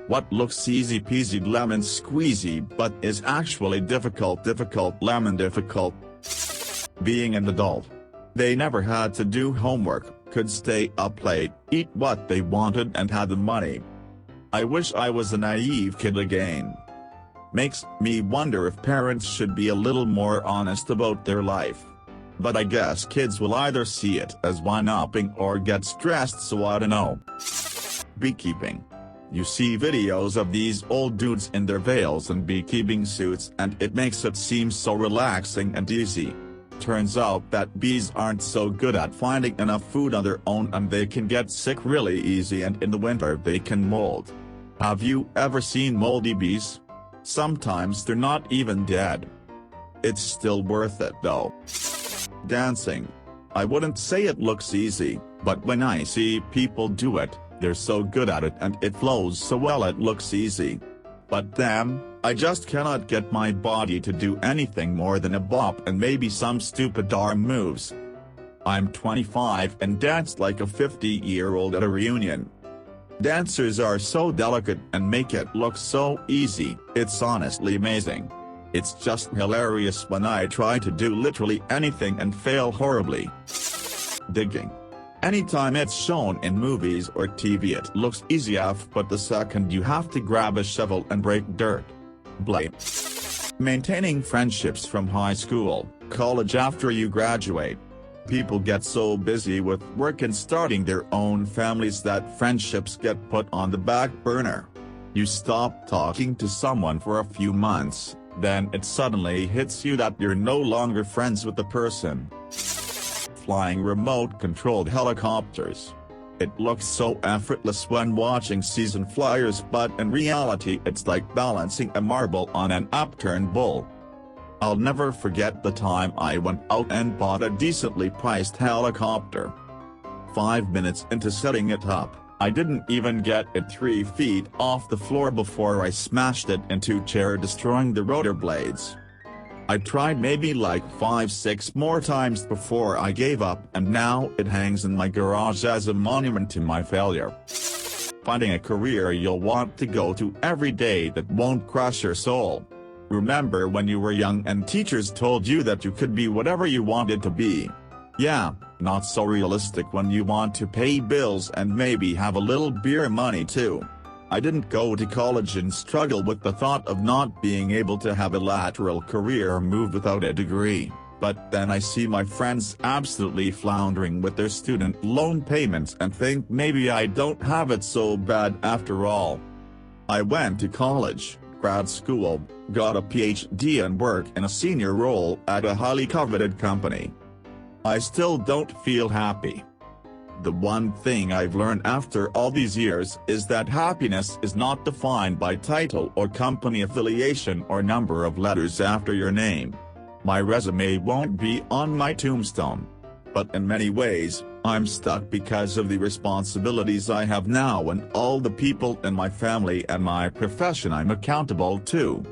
What looks easy peasy lemon squeezy but is actually difficult lemon difficult. Being an adult. They never had to do homework, could stay up late, eat what they wanted and had the money. I wish I was a naive kid again. Makes me wonder if parents should be a little more honest about their life. But I guess kids will either see it as one-upping or get stressed, so I don't know. Beekeeping. You see videos of these old dudes in their veils and beekeeping suits and it makes it seem so relaxing and easy. Turns out that bees aren't so good at finding enough food on their own and they can get sick really easy, and in the winter they can mold. Have you ever seen moldy bees? Sometimes they're not even dead. It's still worth it though. Dancing. I wouldn't say it looks easy, but when I see people do it, they're so good at it and it flows so well it looks easy. But damn, I just cannot get my body to do anything more than a bop and maybe some stupid arm moves. I'm 25 and danced like a 50-year-old at a reunion. Dancers are so delicate and make it look so easy, it's honestly amazing. It's just hilarious when I try to do literally anything and fail horribly. Digging. Anytime it's shown in movies or TV it looks easy enough, but the second you have to grab a shovel and break dirt. Blame. Maintaining friendships from high school, college after you graduate. People get so busy with work and starting their own families that friendships get put on the back burner. You stop talking to someone for a few months, then it suddenly hits you that you're no longer friends with the person. Flying remote-controlled helicopters. It looks so effortless when watching seasoned flyers, but in reality it's like balancing a marble on an upturned bull. I'll never forget the time I went out and bought a decently priced helicopter. 5 minutes into setting it up, I didn't even get it 3 feet off the floor before I smashed it into chair, destroying the rotor blades. I tried maybe like 5-6 more times before I gave up, and now it hangs in my garage as a monument to my failure. Finding a career you'll want to go to every day that won't crush your soul. Remember when you were young and teachers told you that you could be whatever you wanted to be? Yeah, not so realistic when you want to pay bills and maybe have a little beer money too. I didn't go to college and struggle with the thought of not being able to have a lateral career move without a degree, but then I see my friends absolutely floundering with their student loan payments and think maybe I don't have it so bad after all. I went to college, grad school, got a PhD and work in a senior role at a highly coveted company. I still don't feel happy. The one thing I've learned after all these years is that happiness is not defined by title or company affiliation or number of letters after your name. My resume won't be on my tombstone. But in many ways, I'm stuck because of the responsibilities I have now and all the people in my family and my profession I'm accountable to.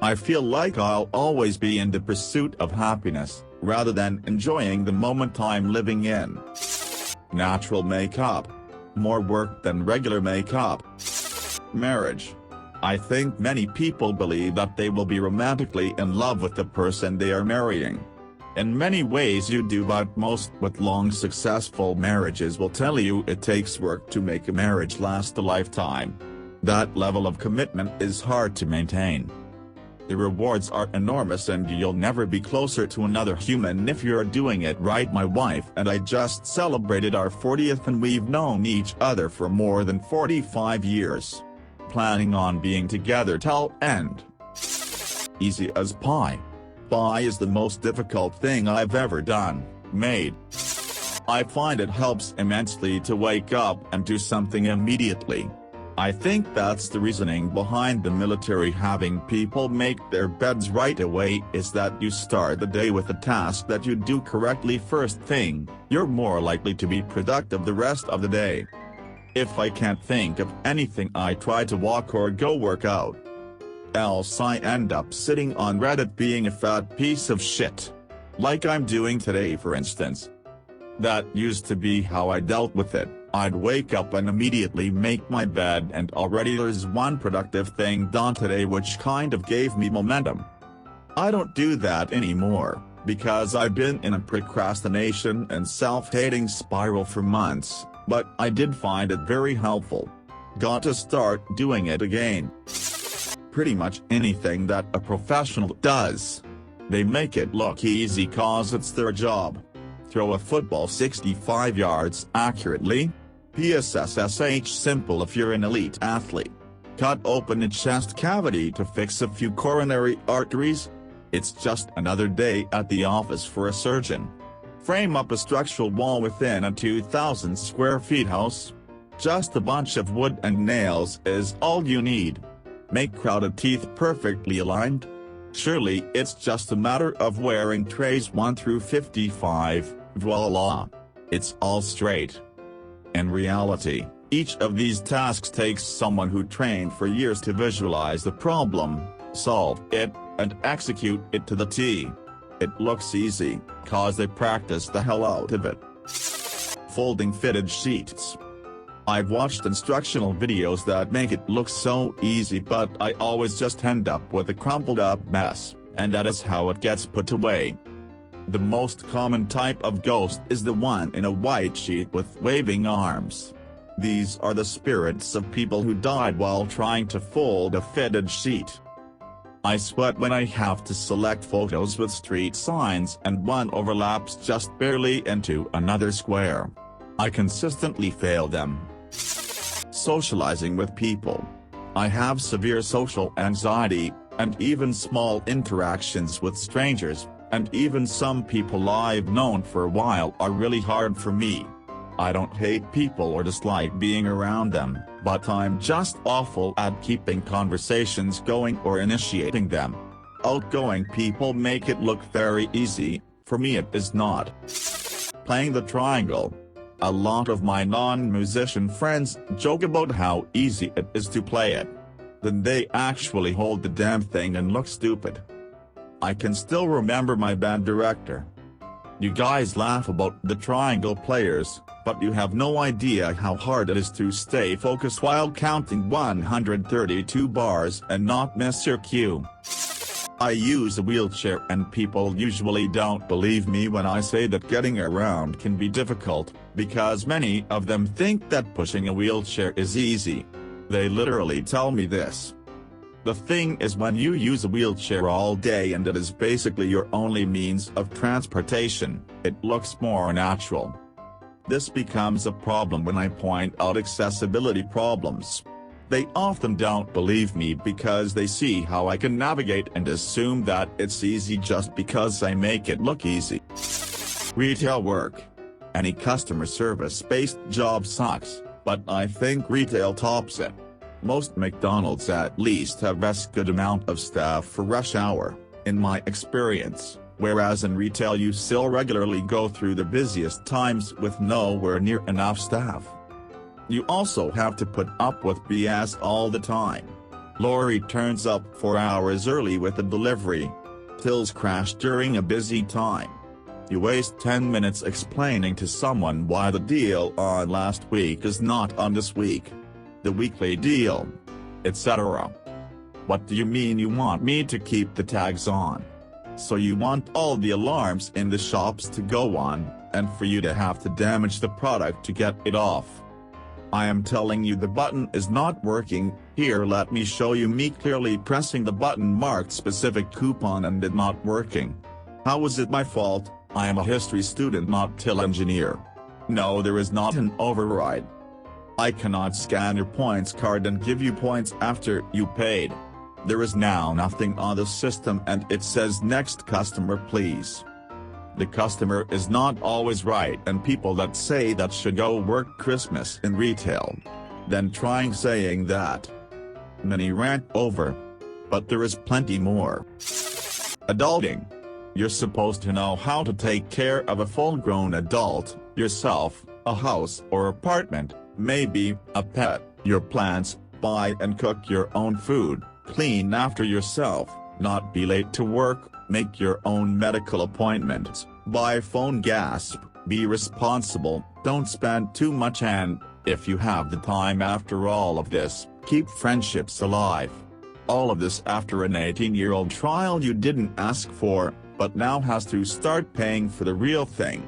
I feel like I'll always be in the pursuit of happiness, rather than enjoying the moment I'm living in. Natural makeup. More work than regular makeup. Marriage. I think many people believe that they will be romantically in love with the person they are marrying. In many ways you do, but most with long successful marriages will tell you it takes work to make a marriage last a lifetime. That level of commitment is hard to maintain. The rewards are enormous and you'll never be closer to another human if you're doing it right. My wife and I just celebrated our 40th and we've known each other for more than 45 years. Planning on being together till end. Easy as pie. Pie is the most difficult thing I've ever made. I find it helps immensely to wake up and do something immediately. I think that's the reasoning behind the military having people make their beds right away, is that you start the day with a task that you do correctly first thing, you're more likely to be productive the rest of the day. If I can't think of anything I try to walk or go work out. Else I end up sitting on Reddit being a fat piece of shit. Like I'm doing today for instance. That used to be how I dealt with it, I'd wake up and immediately make my bed, and already there's one productive thing done today, which kind of gave me momentum. I don't do that anymore, because I've been in a procrastination and self-hating spiral for months, but I did find it very helpful. Got to start doing it again. Pretty much anything that a professional does, they make it look easy cause it's their job. Throw a football 65 yards accurately? PSSSH simple if you're an elite athlete. Cut open a chest cavity to fix a few coronary arteries? It's just another day at the office for a surgeon. Frame up a structural wall within a 2,000 square feet house? Just a bunch of wood and nails is all you need. Make crowded teeth perfectly aligned? Surely it's just a matter of wearing trays 1 through 55, voila. It's all straight. In reality, each of these tasks takes someone who trained for years to visualize the problem, solve it, and execute it to the T. It looks easy, cause they practice the hell out of it. Folding fitted sheets. I've watched instructional videos that make it look so easy, but I always just end up with a crumpled up mess, and that is how it gets put away. The most common type of ghost is the one in a white sheet with waving arms. These are the spirits of people who died while trying to fold a fitted sheet. I sweat when I have to select photos with street signs and one overlaps just barely into another square. I consistently fail them. Socializing with people. I have severe social anxiety, and even small interactions with strangers, and even some people I've known for a while are really hard for me. I don't hate people or dislike being around them, but I'm just awful at keeping conversations going or initiating them. Outgoing people make it look very easy, for me it is not. Playing the triangle. A lot of my non-musician friends joke about how easy it is to play it. Then they actually hold the damn thing and look stupid. I can still remember my band director. You guys laugh about the triangle players, but you have no idea how hard it is to stay focused while counting 132 bars and not miss your cue. I use a wheelchair, and people usually don't believe me when I say that getting around can be difficult, because many of them think that pushing a wheelchair is easy. They literally tell me this. The thing is, when you use a wheelchair all day and it is basically your only means of transportation, it looks more natural. This becomes a problem when I point out accessibility problems. They often don't believe me because they see how I can navigate and assume that it's easy just because I make it look easy. Retail work. Any customer service-based job sucks, but I think retail tops it. Most McDonald's at least have a good amount of staff for rush hour, in my experience, whereas in retail you still regularly go through the busiest times with nowhere near enough staff. You also have to put up with BS all the time. Lorry turns up 4 hours early with a delivery. Tills crash during a busy time. You waste 10 minutes explaining to someone why the deal on last week is not on this week. The weekly deal. Etc. What do you mean you want me to keep the tags on? So you want all the alarms in the shops to go on, and for you to have to damage the product to get it off. I am telling you the button is not working. Here, let me show you me clearly pressing the button marked specific coupon and it not working. How is it my fault? I am a history student, not till engineer. No, there is not an override. I cannot scan your points card and give you points after you paid. There is now nothing on the system and it says next customer please. The customer is not always right, and people that say that should go work Christmas in retail. Then trying saying that. Many rant over. But there is plenty more. Adulting. You're supposed to know how to take care of a full-grown adult, yourself, a house or apartment, maybe a pet, your plants, buy and cook your own food, clean after yourself, not be late to work, make your own medical appointments, buy phone gas, Be responsible, don't spend too much, and, if you have the time after all of this, keep friendships alive. All of this after an 18-year-old trial you didn't ask for, but now has to start paying for the real thing.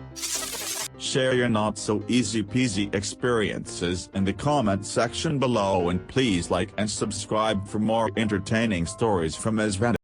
Share your not so easy peasy experiences in the comment section below, and please like and subscribe for more entertaining stories from AskReddit.